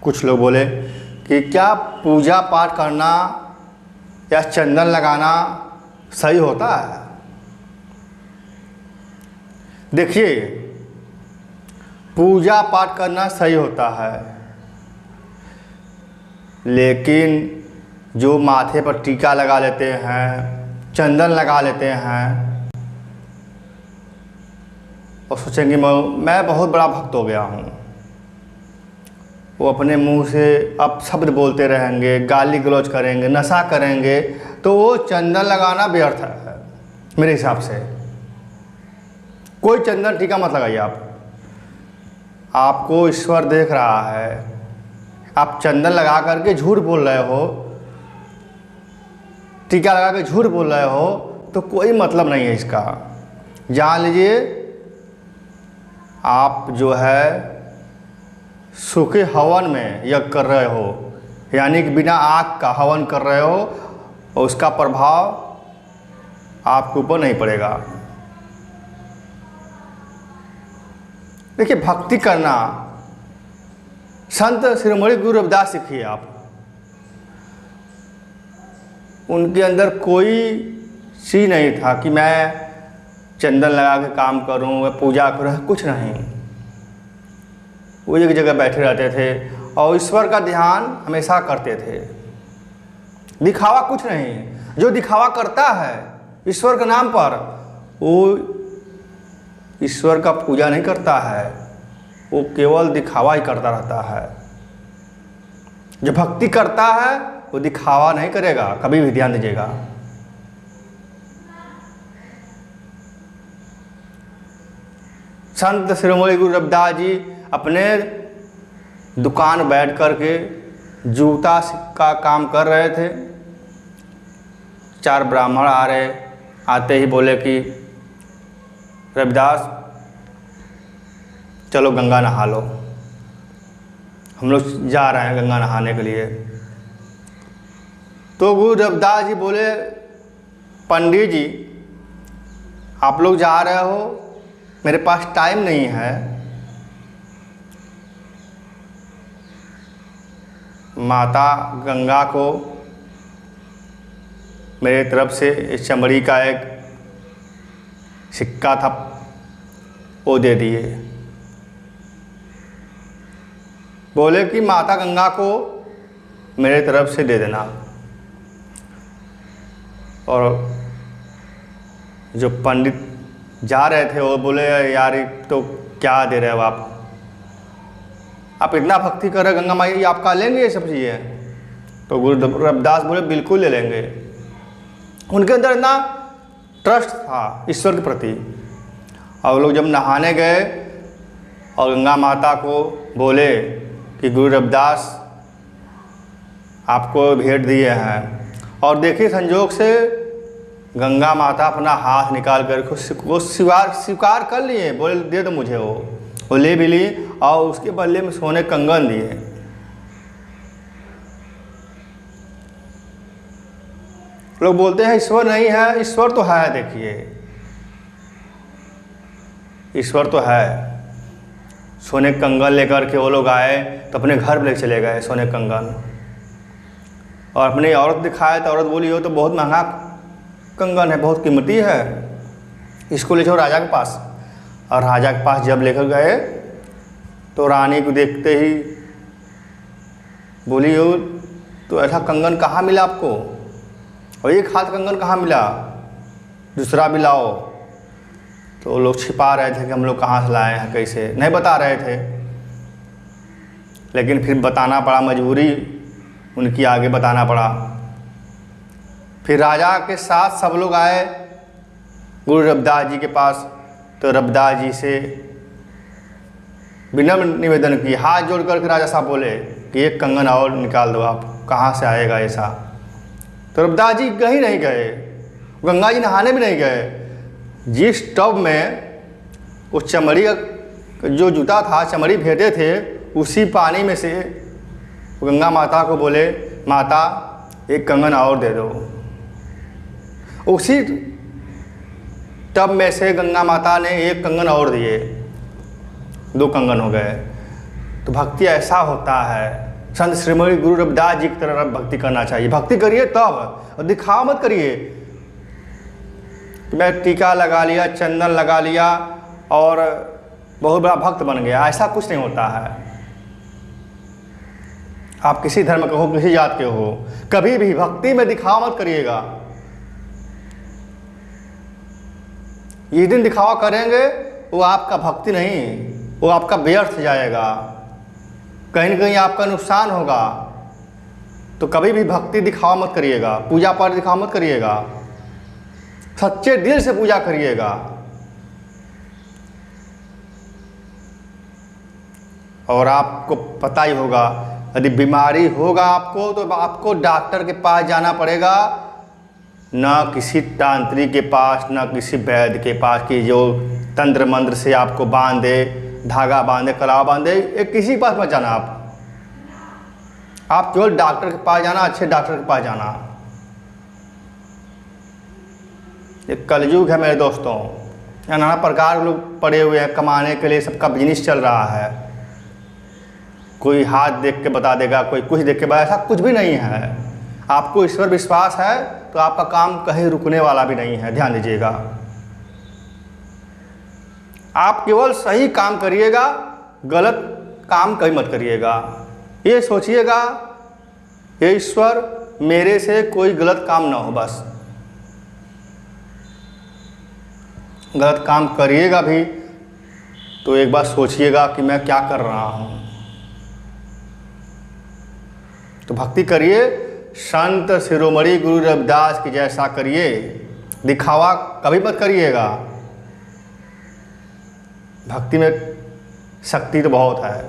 कुछ लोग बोले कि क्या पूजा पाठ करना या चंदन लगाना सही होता है? देखिए, पूजा पाठ करना सही होता है, लेकिन जो माथे पर टीका लगा लेते हैं, चंदन लगा लेते हैं और सोचेंगे मैं बहुत बड़ा भक्त हो गया हूँ, वो अपने मुंह से अब शब्द बोलते रहेंगे, गाली गलौज करेंगे, नशा करेंगे, तो वो चंदन लगाना व्यर्थ है मेरे हिसाब से। कोई चंदन टीका मत लगाइए आप। आपको ईश्वर देख रहा है, आप चंदन लगा करके झूठ बोल रहे हो, टीका लगा के झूठ बोल रहे हो, तो कोई मतलब नहीं है इसका। जान लीजिए आप जो है सूखे हवन में यज्ञ कर रहे हो, यानी कि बिना आग का हवन कर रहे हो और उसका प्रभाव आपके ऊपर नहीं पड़ेगा। देखिए, भक्ति करना संत शिरोमणि गुरु रविदास सीखिए आप। उनके अंदर कोई चीज़ नहीं था कि मैं चंदन लगा के काम करूं या पूजा करूं, कुछ नहीं। वो एक जगह बैठे रहते थे और ईश्वर का ध्यान हमेशा करते थे। दिखावा कुछ नहीं। जो दिखावा करता है ईश्वर के नाम पर, वो ईश्वर का पूजा नहीं करता है, वो केवल दिखावा ही करता रहता है। जो भक्ति करता है वो दिखावा नहीं करेगा, कभी भी ध्यान दीजिएगा। संत शिरोमणि गुरु रविदास जी अपने दुकान बैठ कर के जूता का काम कर रहे थे। 4 ब्राह्मण आ रहे, आते ही बोले कि रविदास चलो गंगा नहा लो, हम लोग जा रहे हैं गंगा नहाने के लिए। तो गुरु रविदास जी बोले, पंडित जी आप लोग जा रहे हो, मेरे पास टाइम नहीं है, माता गंगा को मेरे तरफ से इस चमड़ी का एक सिक्का था, वो दे दिए। बोले कि माता गंगा को मेरे तरफ से दे देना। और जो पंडित जा रहे थे वो बोले, यार तो क्या दे रहे हो आप इतना भक्ति कर रहे गंगा माई, आप लेंगे ये सब चीज़ें? तो गुरु रविदास बोले बिल्कुल ले लेंगे। उनके अंदर इतना ट्रस्ट था ईश्वर के प्रति। और लोग जब नहाने गए और गंगा माता को बोले कि गुरु रविदास आपको भेंट दिए हैं, और देखिए संजोग से गंगा माता अपना हाथ निकाल कर वो स्वीकार कर लिए, बोले दे दो मुझे। वो ले भी ली और उसके बदले में सोने कंगन दिए। लोग बोलते हैं ईश्वर नहीं है, ईश्वर तो है। देखिए ईश्वर तो है। सोने कंगन लेकर के वो लोग आए तो अपने घर पर लेकर चले गए सोने कंगन, और अपनी औरत दिखाए तो औरत बोली हो तो बहुत महंगा कंगन है, बहुत कीमती है, इसको ले जाओ राजा के पास। और राजा के पास जब लेकर गए तो रानी को देखते ही बोली हो तो ऐसा कंगन कहाँ मिला आपको, और एक हाथ कंगन कहाँ मिला, दूसरा भी लाओ। तो वो लोग छिपा रहे थे कि हम लोग कहाँ से लाए हैं, कैसे, नहीं बता रहे थे। लेकिन फिर बताना पड़ा, मजबूरी उनकी आगे बताना पड़ा। फिर राजा के साथ सब लोग आए गुरु रविदास जी के पास। तो रविदास जी से विनम्र निवेदन की, हाथ जोड़ करके राजा साहब बोले कि एक कंगन और निकाल दो, आप कहाँ से आएगा ऐसा। तो रविदास जी कहीं नहीं गए, गंगा जी नहाने भी नहीं गए। जिस टब में उस चमड़ी का जो जूता था, चमड़ी फेंटे थे, उसी पानी में से गंगा माता को बोले, माता एक कंगन और दे दो। उसी टब में से गंगा माता ने एक कंगन और दिए, 2 कंगन हो गए। तो भक्ति ऐसा होता है संत श्रीमती गुरु रविदास जी की तरह भक्ति करना चाहिए। भक्ति करिए तब, और दिखावा मत करिए कि मैं टीका लगा लिया, चंदन लगा लिया और बहुत बड़ा भक्त बन गया। ऐसा कुछ नहीं होता है। आप किसी धर्म के हो, किसी जात के हो, कभी भी भक्ति में दिखावा मत करिएगा। जिस दिन दिखावा करेंगे वो आपका भक्ति नहीं, वो आपका व्यर्थ जाएगा, कहीं ना कहीं आपका नुकसान होगा। तो कभी भी भक्ति दिखावा मत करिएगा, पूजा पाठ दिखावा मत करिएगा, सच्चे दिल से पूजा करिएगा। और आपको पता ही होगा, यदि बीमारी होगा आपको तो आपको डॉक्टर के पास जाना पड़ेगा, ना किसी तांत्रिक के पास, ना किसी वैद्य के पास कि जो तंत्र मंत्र से आपको बांधे, धागा बांधे, कलावा बांधे। एक किसी के पास मत जाना। आप केवल डॉक्टर के पास जाना, अच्छे डॉक्टर के पास जाना। ये कलयुग है मेरे दोस्तों, नाना प्रकार के लोग पड़े हुए हैं, कमाने के लिए सबका बिजनेस चल रहा है। कोई हाथ देख के बता देगा, कोई कुछ देख के बता, ऐसा कुछ भी नहीं है। आपको ईश्वर विश्वास है तो आपका काम कहीं रुकने वाला भी नहीं है, ध्यान दीजिएगा। आप केवल सही काम करिएगा, गलत काम कभी मत करिएगा। ये सोचिएगा ईश्वर मेरे से कोई गलत काम ना हो। बस गलत काम करिएगा भी तो एक बार सोचिएगा कि मैं क्या कर रहा हूँ। तो भक्ति करिए, संत शिरोमणि गुरु रविदास की जैसा करिए, दिखावा कभी मत करिएगा। भक्ति में शक्ति तो बहुत है।